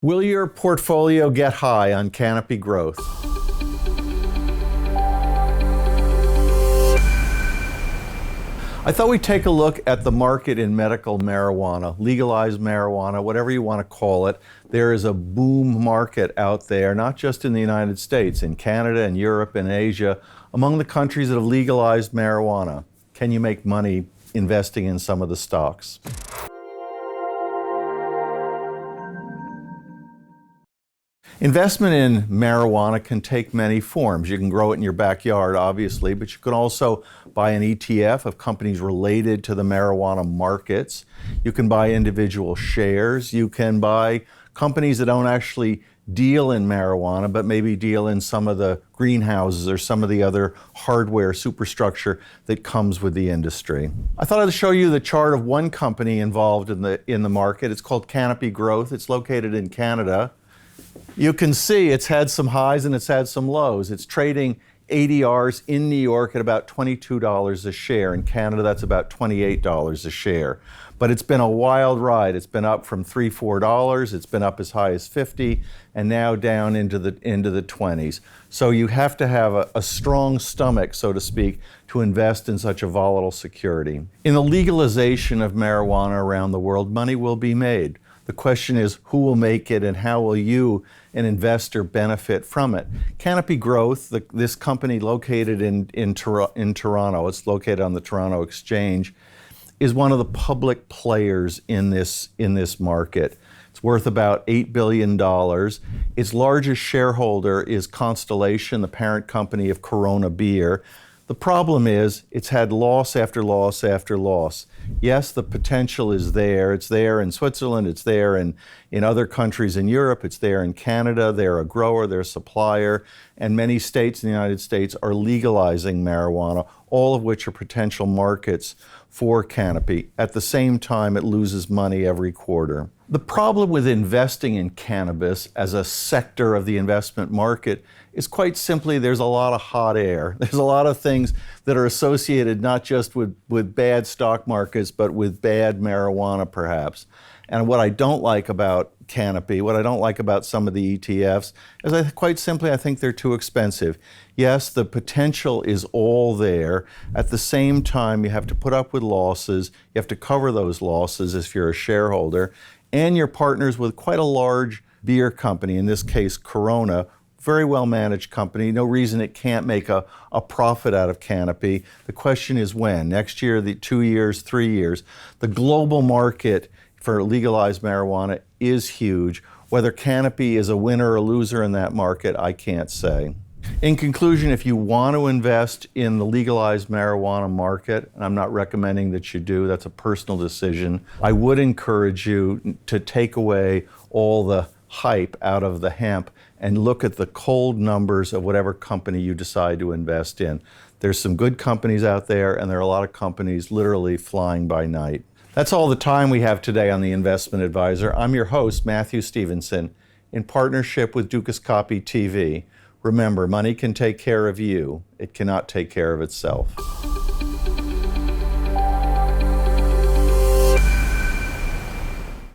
Will your portfolio get high on Canopy Growth? I thought we'd take a look at the market in medical marijuana, legalized marijuana, whatever you want to call it. There is a boom market out there, not just in the United States, in Canada and Europe and Asia, among the countries that have legalized marijuana. Can you make money investing in some of the stocks? Investment in marijuana can take many forms. You can grow it in your backyard, obviously, but you can also buy an ETF of companies related to the marijuana markets. You can buy individual shares. You can buy companies that don't actually deal in marijuana, but maybe deal in some of the greenhouses or some of the other hardware superstructure that comes with the industry. I thought I'd show you the chart of one company involved in the market. It's called Canopy Growth. It's located in Canada. You can see it's had some highs and it's had some lows. It's trading ADRs in New York at about $22 a share. In Canada, that's about $28 a share. But it's been a wild ride. It's been up from $3, $4. It's been up as high as 50 and now down into the 20s. So you have to have a strong stomach, so to speak, to invest in such a volatile security. In the legalization of marijuana around the world, money will be made. The question is, who will make it and how will you, an investor, benefit from it? Canopy Growth, this company located in Toronto, it's located on the Toronto Exchange, is one of the public players in this market. It's worth about $8 billion. Its largest shareholder is Constellation, the parent company of Corona Beer. The problem is it's had loss after loss after loss. Yes, the potential is there. It's there in Switzerland. It's there in other countries in Europe. It's there in Canada. They're a grower. They're a supplier. And many states in the United States are legalizing marijuana, all of which are potential markets for Canopy. At the same time, it loses money every quarter. The problem with investing in cannabis as a sector of the investment market is quite simply there's a lot of hot air. There's a lot of things that are associated not just with bad stock markets, but with bad marijuana perhaps. And what I don't like about Canopy, what I don't like about some of the ETFs, is quite simply I think they're too expensive. Yes, the potential is all there. At the same time, you have to put up with losses. You have to cover those losses if you're a shareholder. And you're partners with quite a large beer company, in this case Corona, very well managed company, no reason it can't make a profit out of Canopy. The question is when? Next year, 2 years, 3 years. The global market for legalized marijuana is huge. Whether Canopy is a winner or a loser in that market, I can't say. In conclusion, if you want to invest in the legalized marijuana market, and I'm not recommending that you do, that's a personal decision, I would encourage you to take away all the hype out of the hemp and look at the cold numbers of whatever company you decide to invest in. There's some good companies out there, and there are a lot of companies literally flying by night. That's all the time we have today on The Investment Advisor. I'm your host, Matthew Stevenson, in partnership with Dukascopy TV. Remember, money can take care of you. It cannot take care of itself.